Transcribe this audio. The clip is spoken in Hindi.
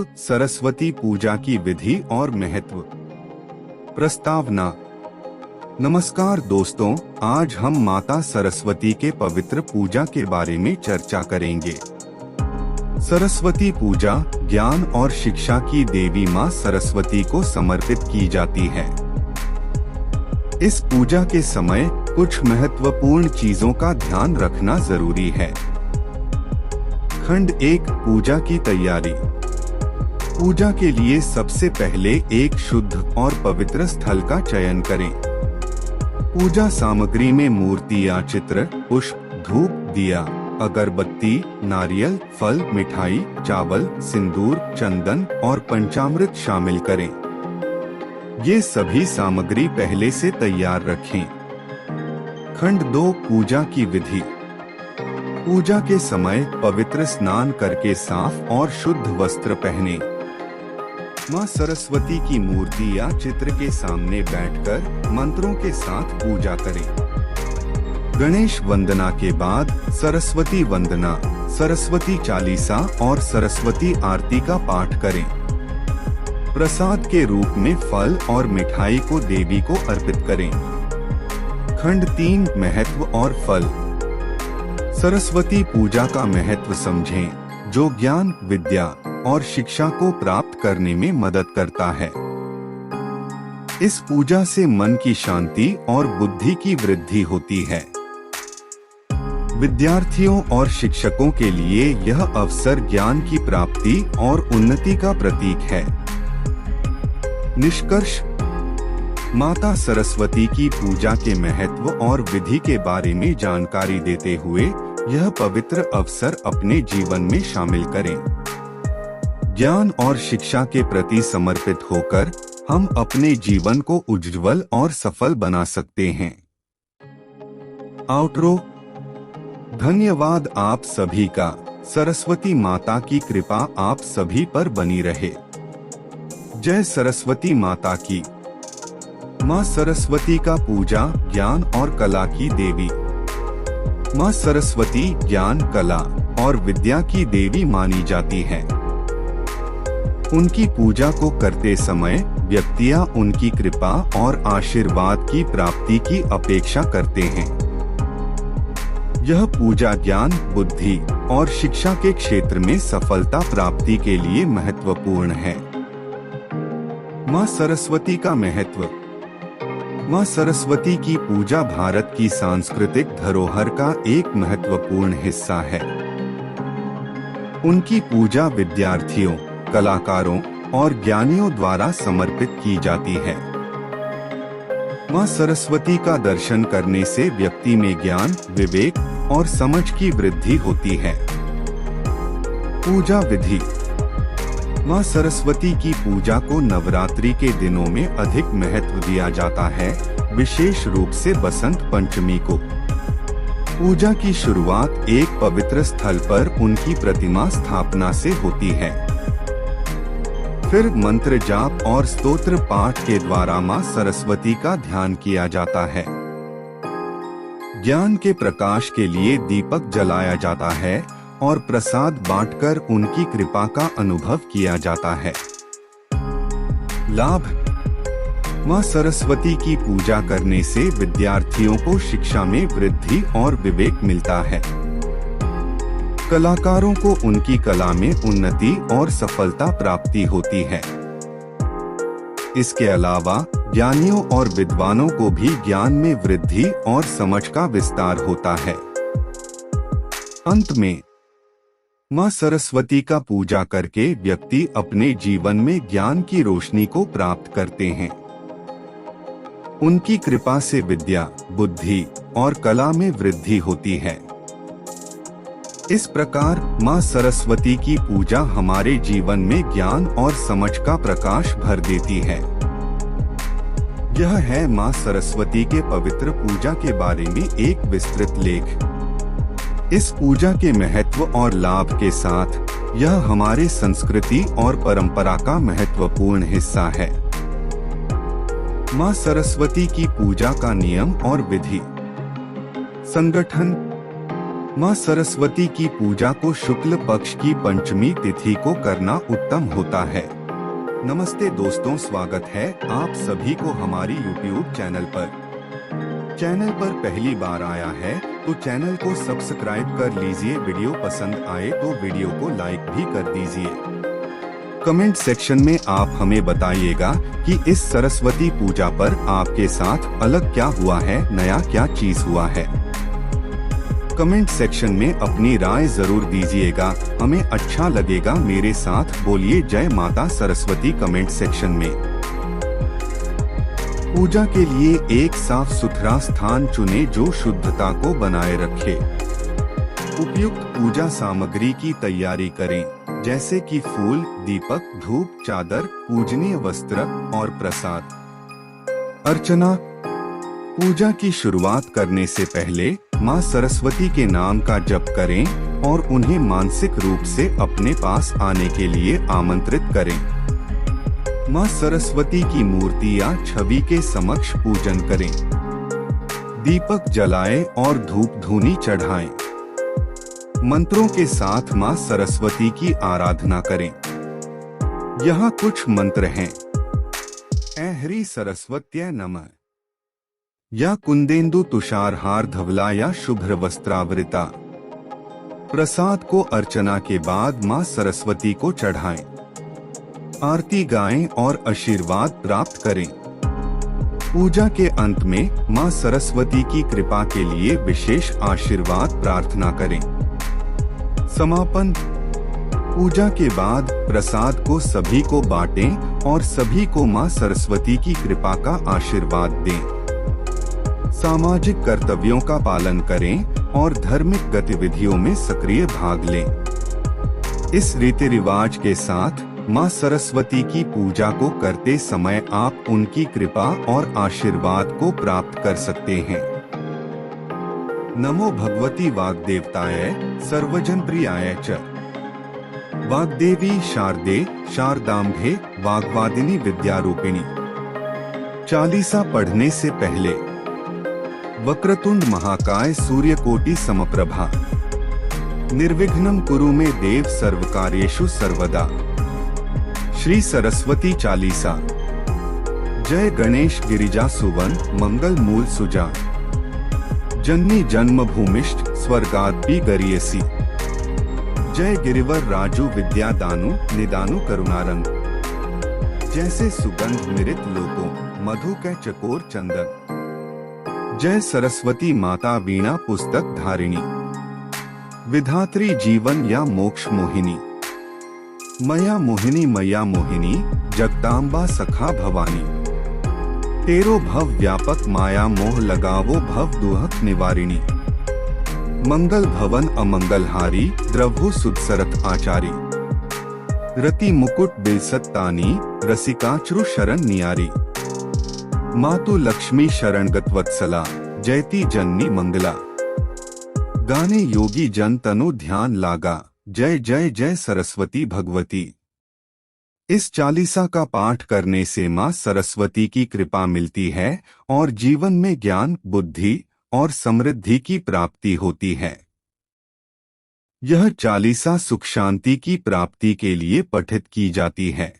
सरस्वती पूजा की विधि और महत्व। प्रस्तावना। नमस्कार दोस्तों, आज हम माता सरस्वती के पवित्र पूजा के बारे में चर्चा करेंगे। सरस्वती पूजा ज्ञान और शिक्षा की देवी माँ सरस्वती को समर्पित की जाती है। इस पूजा के समय कुछ महत्वपूर्ण चीजों का ध्यान रखना जरूरी है। खंड 1, पूजा की तैयारी। पूजा के लिए सबसे पहले एक शुद्ध और पवित्र स्थल का चयन करें। पूजा सामग्री में मूर्ति या चित्र, पुष्प, धूप, दिया, अगरबत्ती, नारियल, फल, मिठाई, चावल, सिंदूर, चंदन और पंचामृत शामिल करें। ये सभी सामग्री पहले से तैयार रखें। खंड 2, पूजा की विधि। पूजा के समय पवित्र स्नान करके साफ और शुद्ध वस्त्र पहने। माँ सरस्वती की मूर्ति या चित्र के सामने बैठकर मंत्रों के साथ पूजा करें। गणेश वंदना के बाद सरस्वती वंदना, सरस्वती चालीसा और सरस्वती आरती का पाठ करें। प्रसाद के रूप में फल और मिठाई को देवी को अर्पित करें। खंड 3, महत्व और फल। सरस्वती पूजा का महत्व समझें, जो ज्ञान, विद्या और शिक्षा को प्राप्त करने में मदद करता है। इस पूजा से मन की शांति और बुद्धि की वृद्धि होती है। विद्यार्थियों और शिक्षकों के लिए यह अवसर ज्ञान की प्राप्ति और उन्नति का प्रतीक है। निष्कर्ष। माता सरस्वती की पूजा के महत्व और विधि के बारे में जानकारी देते हुए यह पवित्र अवसर अपने जीवन में शामिल करें। ज्ञान और शिक्षा के प्रति समर्पित होकर हम अपने जीवन को उज्ज्वल और सफल बना सकते हैं। आउटरो। धन्यवाद आप सभी का। सरस्वती माता की कृपा आप सभी पर बनी रहे। जय सरस्वती माता की। माँ सरस्वती का पूजा ज्ञान और कला की देवी। माँ सरस्वती ज्ञान, कला और विद्या की देवी मानी जाती है। उनकी पूजा को करते समय व्यक्तियाँ उनकी कृपा और आशीर्वाद की प्राप्ति की अपेक्षा करते हैं। यह पूजा ज्ञान, बुद्धि और शिक्षा के क्षेत्र में सफलता प्राप्ति के लिए महत्वपूर्ण है। माँ सरस्वती का महत्व। माँ सरस्वती की पूजा भारत की सांस्कृतिक धरोहर का एक महत्वपूर्ण हिस्सा है। उनकी पूजा विद्यार्थियों, कलाकारों और ज्ञानियों द्वारा समर्पित की जाती है। माँ सरस्वती का दर्शन करने से व्यक्ति में ज्ञान, विवेक और समझ की वृद्धि होती है। पूजा विधि। माँ सरस्वती की पूजा को नवरात्रि के दिनों में अधिक महत्व दिया जाता है, विशेष रूप से बसंत पंचमी को। पूजा की शुरुआत एक पवित्र स्थल पर उनकी प्रतिमा स्थापना से होती है। फिर मंत्र जाप और स्तोत्र पाठ के द्वारा माँ सरस्वती का ध्यान किया जाता है। ज्ञान के प्रकाश के लिए दीपक जलाया जाता है और प्रसाद बांटकर उनकी कृपा का अनुभव किया जाता है। लाभ। माँ सरस्वती की पूजा करने से विद्यार्थियों को शिक्षा में वृद्धि और विवेक मिलता है। कलाकारों को उनकी कला में उन्नति और सफलता प्राप्ति होती है। इसके अलावा ज्ञानियों और विद्वानों को भी ज्ञान में वृद्धि और समझ का विस्तार होता है। अंत में, माँ सरस्वती का पूजा करके व्यक्ति अपने जीवन में ज्ञान की रोशनी को प्राप्त करते हैं। उनकी कृपा से विद्या, बुद्धि और कला में वृद्धि होती है। इस प्रकार माँ सरस्वती की पूजा हमारे जीवन में ज्ञान और समझ का प्रकाश भर देती है। यह है माँ सरस्वती के पवित्र पूजा के बारे में एक विस्तृत लेख। इस पूजा के महत्व और लाभ के साथ यह हमारे संस्कृति और परंपरा का महत्वपूर्ण हिस्सा है। माँ सरस्वती की पूजा का नियम और विधि। संगठन। माँ सरस्वती की पूजा को शुक्ल पक्ष की पंचमी तिथि को करना उत्तम होता है। नमस्ते दोस्तों, स्वागत है आप सभी को हमारी YouTube चैनल पर। चैनल पर पहली बार आया है तो चैनल को सब्सक्राइब कर लीजिए। वीडियो पसंद आए तो वीडियो को लाइक भी कर दीजिए। कमेंट सेक्शन में आप हमें बताइएगा कि इस सरस्वती पूजा पर आपके साथ अलग क्या हुआ है, नया क्या चीज हुआ है। कमेंट सेक्शन में अपनी राय जरूर दीजिएगा, हमें अच्छा लगेगा। मेरे साथ बोलिए जय माता सरस्वती कमेंट सेक्शन में। पूजा के लिए एक साफ सुथरा स्थान चुने जो शुद्धता को बनाए रखे। उपयुक्त पूजा सामग्री की तैयारी करें, जैसे कि फूल, दीपक, धूप, चादर, पूजनीय वस्त्र और प्रसाद। अर्चना। पूजा की शुरुआत करने से पहले माँ सरस्वती के नाम का जप करें और उन्हें मानसिक रूप से अपने पास आने के लिए आमंत्रित करें। माँ सरस्वती की मूर्ति या छवि के समक्ष पूजन करें। दीपक जलाएं और धूप धूनी चढ़ाएं। मंत्रों के साथ माँ सरस्वती की आराधना करें। यहाँ कुछ मंत्र हैं। ऐ ह्रीं सरस्वत्यै नमः। या कुंदेन्दु तुषारहार धवला या शुभ्र वस्त्रावृता। प्रसाद को अर्चना के बाद माँ सरस्वती को चढ़ाएं। आरती गाएं और आशीर्वाद प्राप्त करें। पूजा के अंत में माँ सरस्वती की कृपा के लिए विशेष आशीर्वाद प्रार्थना करें। समापन। पूजा के बाद प्रसाद को सभी को बांटें और सभी को माँ सरस्वती की कृपा का आशीर्वाद दें। सामाजिक कर्तव्यों का पालन करें और धार्मिक गतिविधियों में सक्रिय भाग लें। इस रीति रिवाज के साथ माँ सरस्वती की पूजा को करते समय आप उनकी कृपा और आशीर्वाद को प्राप्त कर सकते हैं। नमो भगवती वाग्देवताय सर्वजन प्रियाय च। वाग्देवी शारदे शारदाम्भे वाग्वादिनी विद्यारूपिणी। चालीसा पढ़ने से पहले वक्रतुंड महाकाय सूर्यकोटि समप्रभा निर्विघ्नं कुरु मे देव सर्वकार्येषु सर्वदा। श्री सरस्वती चालीसा। जय गणेश गिरिजा सुवन मंगल मूल सुजा। जननी जन्मभूमिष्ठ स्वर्गादपि गरीयसी। जय गिरिवर राजू विद्या दानु निदानु करुणारंग। जैसे सुगंध मिरित लोकों मधु कै चकोर चंदन। जय सरस्वती माता वीणा पुस्तक धारिणी। विधात्री जीवन या मोक्ष मोहिनी। मया मोहिनी जगदाम्बा सखा भवानी। तेरो भव व्यापक माया मोह लगावो भव दुहक निवारिणी। मंगल भवन अमंगलहारी द्रवहु सुदसरथ आचारी। रति मुकुट बिलसत तानी रसिकाचरु शरण नियारी। मातु लक्ष्मी शरणगत वत्सला जयति जननी मंगला। गाने योगी जन तनु ध्यान लागा। जय जय जय सरस्वती भगवती। इस चालीसा का पाठ करने से माँ सरस्वती की कृपा मिलती है और जीवन में ज्ञान, बुद्धि और समृद्धि की प्राप्ति होती है। यह चालीसा सुख शांति की प्राप्ति के लिए पठित की जाती है।